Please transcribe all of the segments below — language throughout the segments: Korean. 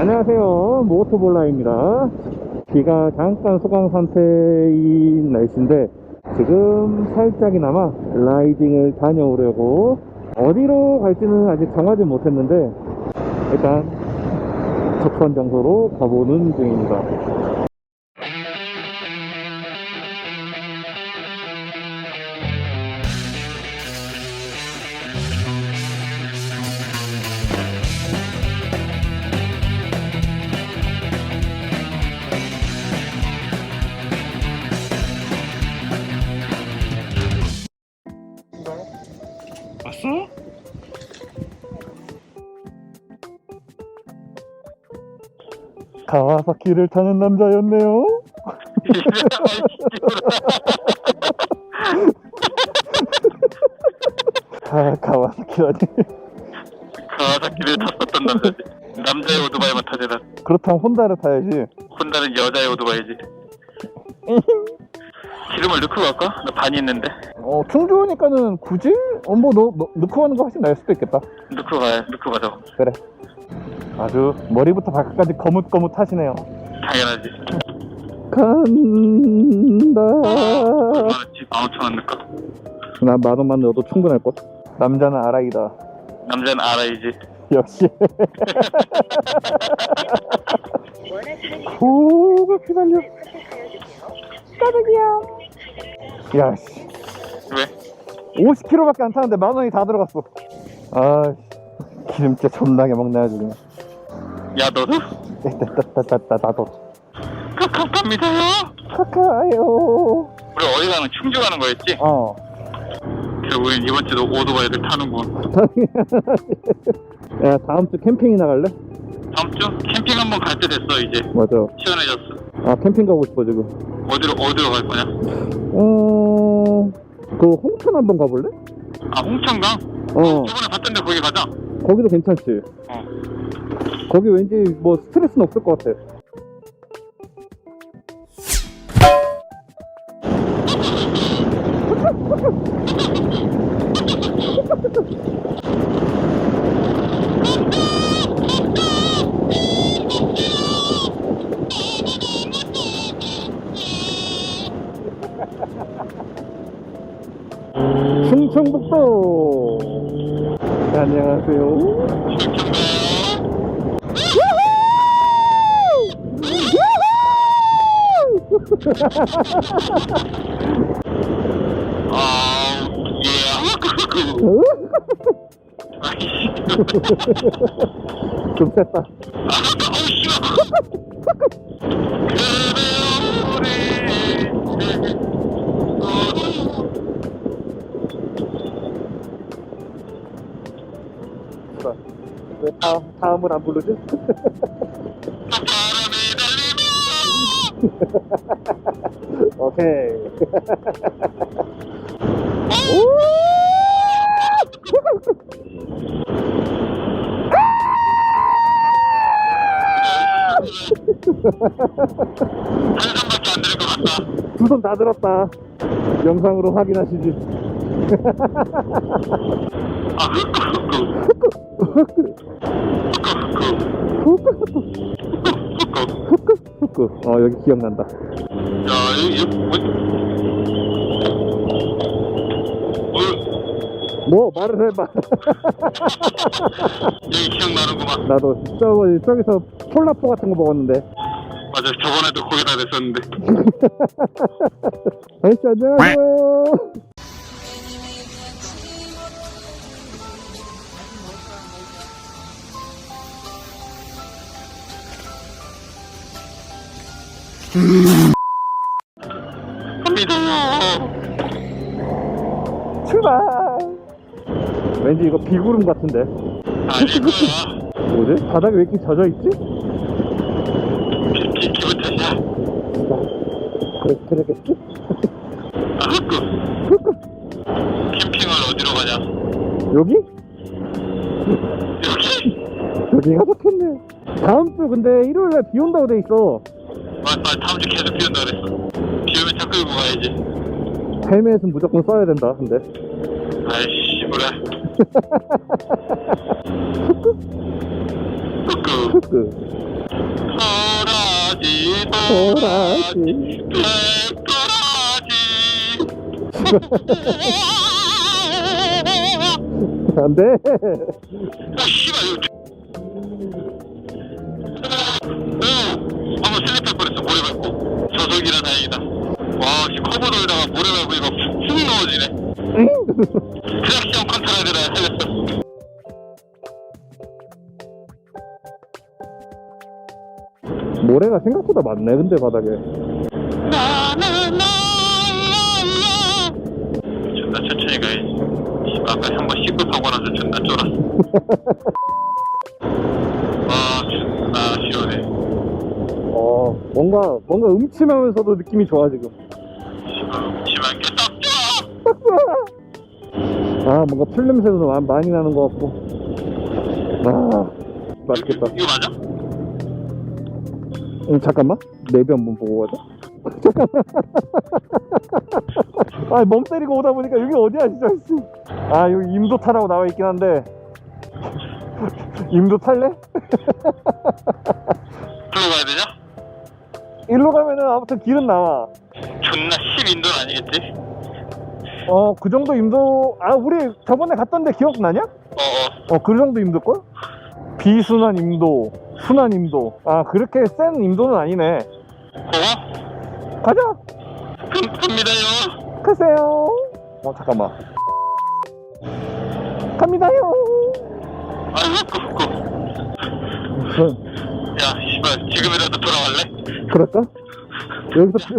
안녕하세요, 모토볼라입니다. 비가 잠깐 소강 상태인 날씨인데 지금 살짝이나마 라이딩을 다녀오려고 어디로 갈지는 아직 정하지 못했는데 일단 접선 장소로 가보는 중입니다. 왔어? 가와사키를 타는 남자였네요. 가와사키라니. 가와사키를 탔었던 남자지. 남자의 오토바이만 타잖아. 그렇다면 혼다를 타야지. 혼다는 여자의 오토바이지. 기름을 넣고 갈까? 나 반이 있는데. 충주니까는 굳이? 뭐 너 넣고 가는 거 훨씬 나을 수도 있겠다. 넣고 가자. 그래. 아주 머리부터 발끝까지 거뭇거뭇 하시네요. 당연하지. 간다. 얼마나지? 15,000원 넣을까? 난 10,000원만 넣어도 충분할걸. 남자는 아라이다. 남자는 알아야지. 역시. 고가 기다려. 까득이야. 야씨. 왜? 50km밖에 안 타는데 10,000원이 다 들어갔어. 아, 기름째 존나게 먹네 아주 그냥. 야 너도? 나도. 갑니다요. 카카요. 우리 어디 가는 충주 가는 거였지? 그리고 우린 이번 주도 오토바이를 타는군. 야, 다음 주 캠핑이 나갈래? 다음 주 캠핑 한번 갈 때 됐어 이제. 맞아. 시원해졌어. 캠핑 가고 싶어 지금. 어디로 갈 거냐? 그 홍천 한번 가볼래? 아 홍천강? 저번에 갔던데 거기 가자. 거기도 괜찮지. 거기 왠지 뭐 스트레스는 없을 것 같아. 충청북도. 네, 안녕하세요. 좀 셌다. 왜 다음을 안 부르지? 오케이. 한산밖에 안 들을 것 같다. 두 손 다 들었다. 영상으로 확인하시지. 여기 기억난다. 야, 여기 뭐 말을 해봐. 여기 기억나는구만. 나도 저기서 폴라포 같은 거 먹었는데. 맞아, 저번에도 거기다 냈었는데. 아저씨 안녕하세요. 갑니다요. 출발. 왠지 이거 비구름 같은데. 아닐 거야. 뭐지? 바닥이 왜 이렇게 젖어 있지? 기분 탓이야. 그러겠지? 캠핑을 어디로 가냐? 여기? 여기? 여기가 좋겠네. 다음 주 근데 일요일날 비 온다고 돼 있어. 맞아, 다음 주 계속 비 온다 그랬어. 비 오면 차 끌고 가야지. 헬멧은 무조건 써야 된다. 근데 아이씨, 뭐래. 끄끄. 흑그 도라지. 안 돼. 씨발 이거. 한번 슬립할 뻔했어. 모래 밟고. 저속이라 다행이다. 와, 커버 돌다가 모래 밟고 이거 훅 넘어지네. 트랙션 컨트롤이라 살렸어. 모래가 생각보다 많네 근데 바닥에. 존나 천천히 가야지. 아까 한번 씹고 사고 나서 존나 쫄았어. 와, 존나 시원해. 뭔가 음침하면서도 느낌이 좋아 지금. 심한 게 딱 좋아. 아 뭔가 풀 냄새도 많이 나는 것 같고. 아 맛있겠다. 이거 맞아? 잠깐만 내비 한번 보고 가자. 잠깐만. 아 멍 때리고 오다 보니까 여기 어디야 진짜. 아 여기 임도 타라고 나와 있긴 한데 임도 탈래? 글로 가야 되냐? 일로 가면은 아무튼 길은 나와. 존나 10인도는 아니겠지? 그 정도 임도. 아 우리 저번에 갔던데 기억나냐? 그 정도 임도걸? 비순환 임도, 순환 임도. 아 그렇게 센 임도는 아니네. 가자. 갑니다요. 가세요. 잠깐만. 갑니다요. 아이고 야 씨발 지금이라도 돌아갈래? 그럴까? 여기서 야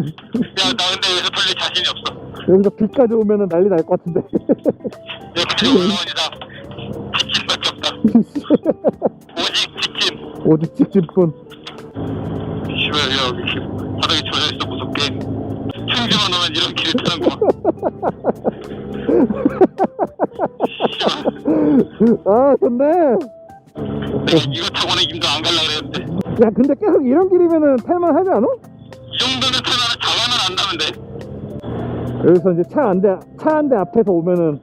나 근데 여기서 돌릴 자신이 없어. 여기서 비까지 오면은 난리 날 것 같은데. 여기까지 올라온 이상 직진밖에 없다. 오직 직진. 오직 직진뿐. 씨발 야 여기 바닥에 젖어있어 무섭게. 충주만 오면 이런 길을 타는구만. 아 좋네. 내가 이거 타고는 임도 안 갈라 그랬는데. 야 근데 계속 이런 길이면은 탈만하지 않아? 이 정도는 타면 자가는 안 나면 돼. 여기서 이제 차 한 대 앞에서 오면은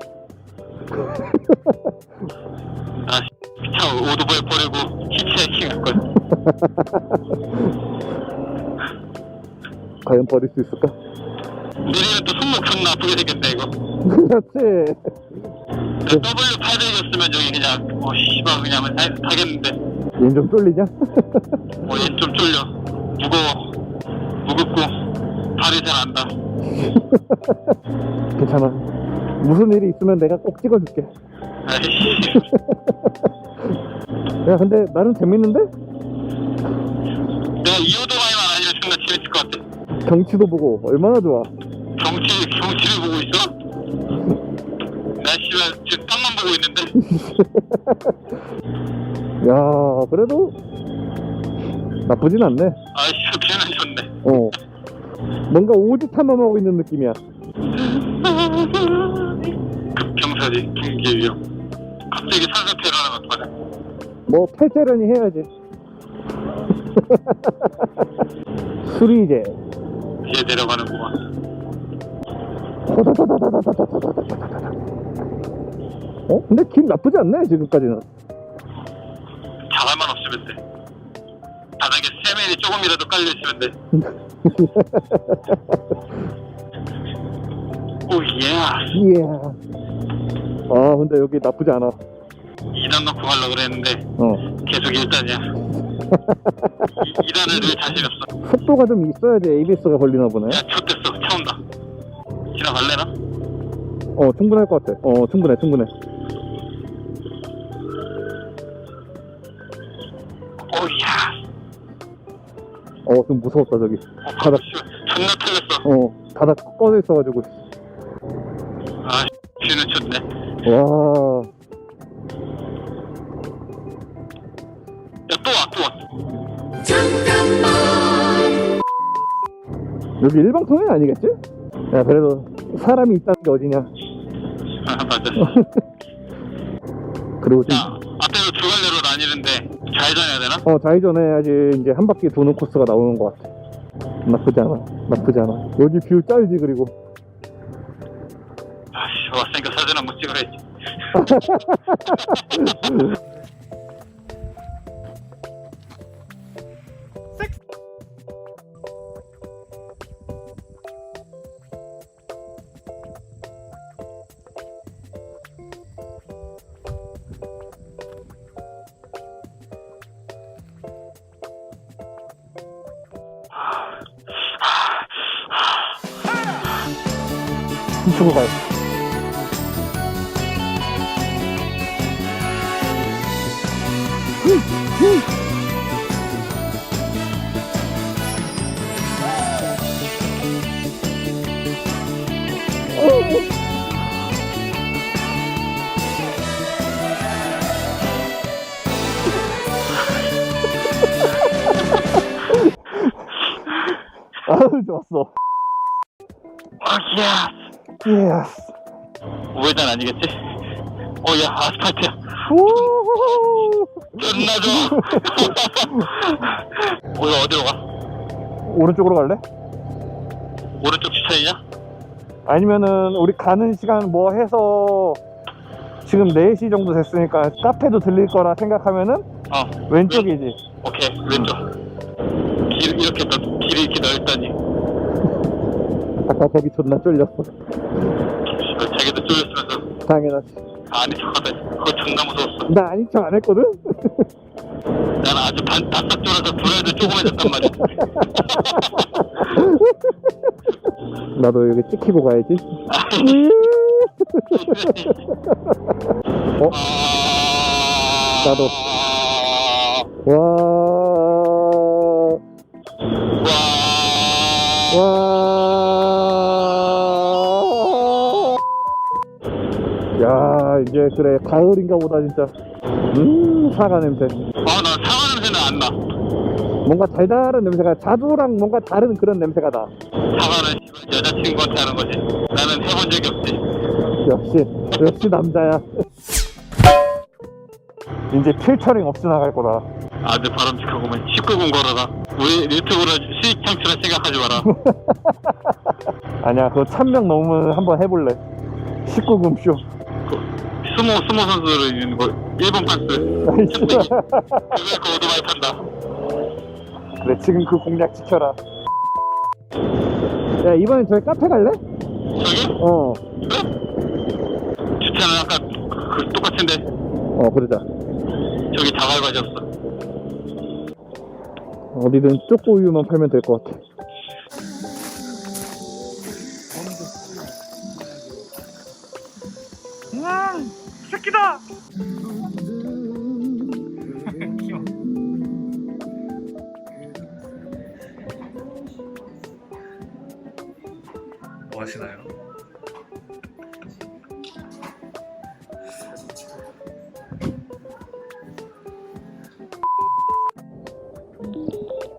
차 오토바이 버리고 히치하이킹 할걸. 과연 버릴 수 있을까? 내리면 또 손목 존나 아프게 생겼네 이거. 그렇지. W800이었으면 저기 그냥 씨발 그냥 가겠는데. 얘는 좀 쫄리냐? 얘는 좀 쫄려. 무겁고 발이 잘 안다. 괜찮아. 무슨 일이 있으면 내가 꼭 찍어줄게. 아이씨. 야 근데 나름 재밌는데? 내가 이 오토바이만 아니면 존나 재밌을 것 같아. 경치도 보고 얼마나 좋아. 경치를 보고 있어? 나 씨발 지금 땅만 보고 있는데. 야 그래도 나쁘진 않네. 아이씨 뷰는 좋네. 뭔가 오지 탐험하고 있는 느낌이야. 급경사지 붕괴 위험. 갑자기 산사태를 하면 어떡하냐. 뭐 탈퇴련이 해야지. 수리제. 이제 내려가는구만. 근데 길 나쁘지 않네 지금까지는. 자갈만 없으면 돼. 바닥에 세면이 조금이라도 깔려있으면 돼. 오예. 아 근데 여기 나쁘지 않아. 2단 넣고 가려고 그랬는데 계속 1단이야. 2단을 늘 자신 없어. 속도가 좀 있어야지 ABS가 걸리나 보네. 야 좋댔어. 차 온다. 지나갈래나? 충분할 것 같아. 충분해. 오야. 좀 무서웠다 저기. 바닥. 존나 틀렸어. 바닥 꺼져 있어가지고. 아 뷰는 좋네. 와. 야 또 와. 여기 일방통행 아니겠지? 야 그래도 사람이 있다는 게 어디냐. 맞아. 그리고 지금 야 앞에서 두 갈래로 나뉘는데 좌회전해야 되나? 좌회전해야지 이제 한 바퀴 도는 코스가 나오는 것 같아. 나쁘지 않아. 여기 뷰 짤지. 그리고 아씨 왔으니까 사진 한번 찍어야지. 훔치고 가요. 아유, 좋았어. 야, 예스. 우회전 아니겠지? 야, 아스팔트야. 우후. 존나 좋아. 이거 어디로 가? 오른쪽으로 갈래? 오른쪽 추천이냐? 아니면은 우리 가는 시간 뭐 해서 지금 4시 정도 됐으니까 카페도 들릴 거라 생각하면은 왼쪽이지. 오케이, 왼쪽. 길이 이렇게 넓다니. 아까 거기 존나 쫄렸어. 자기도 쫄렸으면서 당연하지. 아닌 척하다니. 그거 존나 무서웠어. 나 아닌 척 안 했거든? 난 아주 바싹 쫄아서 불알도 조그매졌단 말이야. 나도 여기 찍히고 가야지. 어? 나도. 와. 야, 이제 그래 가을인가 보다 진짜. 사과 냄새. 난 사과 냄새는 안 나. 뭔가 달달한 냄새가, 자두랑 뭔가 다른 그런 냄새가 나. 사과는 여자친구한테 하는 거지. 나는 해본 적이 없지. 역시 남자야. 이제 필터링 없이 나갈 거다. 아주 바람직하고만 19금 걸어라. 우리 유튜브로 수익 창출을 생각하지 마라. 아니야, 그거 1000명 넘으면 한번 해볼래. 19금 쇼. 스모 선수로 있는 거 일본 판스. 그걸 그 오토바이 탄다. 그래, 지금 그 공략 지켜라. 야, 이번엔 저희 카페 갈래? 저기? 그래? 주차는 아까 그 똑같은데. 그러자. 저기 자갈바지였어. 어디든 쪼꼬우유만 팔면 될 것 같아. 새끼다! 귀여워. 뭐 하시나요?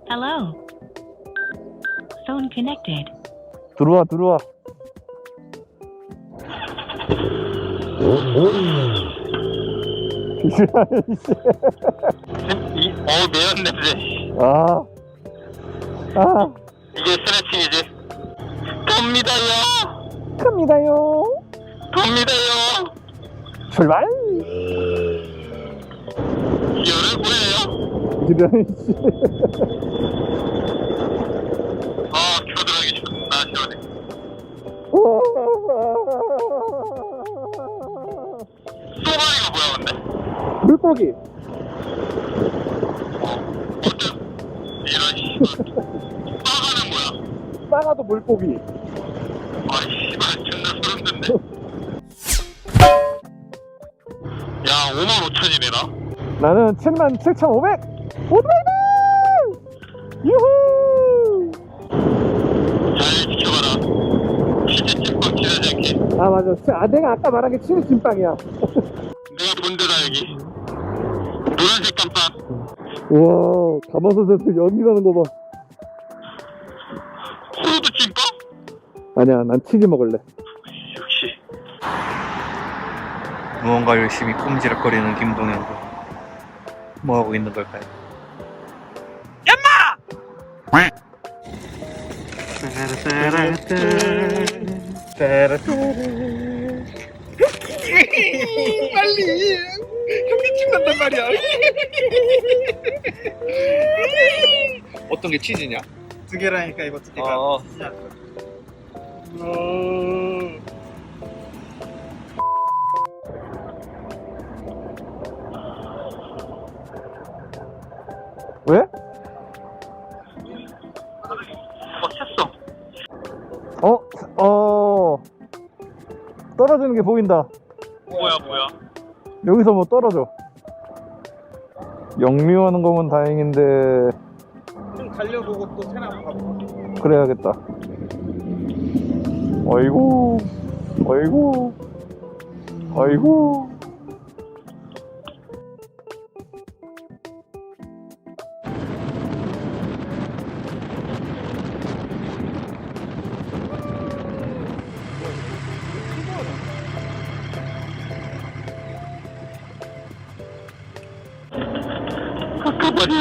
Hello. Phone connected. 들어와. 매운 냄새. 이게 스트레칭이지. 갑니다요. 출발. 기어를 보여요. 겨드랑이 존나 시원해. 쏘가리가 뭐야 근데? 물고기. 이런 씨발. 빠가는 뭐야? 싸가도 물고기. 씨발 존나 소름 돋네. 야 55,000이래나? 나는 77,500. 오토바이다. 유후. 잘 지켜봐라. 치즈 찐빵 지나지 않게. 맞아. 내가 아까 말한 게 치즈 찐빵이야. 내가 본 데다 여기. 노란색 깜빵. 우와, 가마솥에서 연기 나는 거 봐. 호두 찐빵? 아니야, 난 치즈 먹을래. 역시. 무언가 열심히 꼼지락거리는 김동현도 뭐 하고 있는 걸까요? 빨리 현기증 난단 말이야. 어떤 게 치즈냐? 두 개라니까 이거 두 개가. 왜? 쳤어. 가는 게 보인다. 뭐야? 여기서 뭐 떨어져. 영미하는 거면 다행인데 좀 달려보고 또 새나 가봐. 그래야겠다. 어이구 어이구 어이구. 가버려.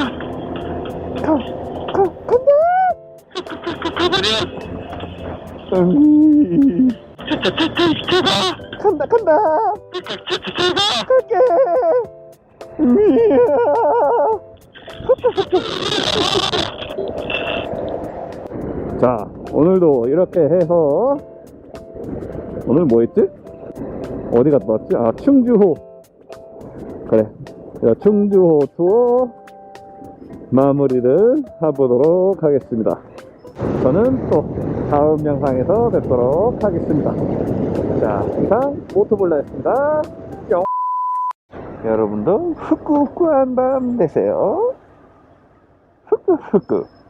으이. 제발. 간다 제발. 갈게. 으이야. 자, 오늘도 이렇게 해서 오늘 뭐 했지? 어디 갔다 왔지? 아, 충주호. 그래, 충주호 투어 마무리를 해보도록 하겠습니다. 저는 또 다음 영상에서 뵙도록 하겠습니다. 자, 이상 모토볼라였습니다. 뿅. 여러분도 후쿠후쿠한 밤 되세요. 후쿠후쿠.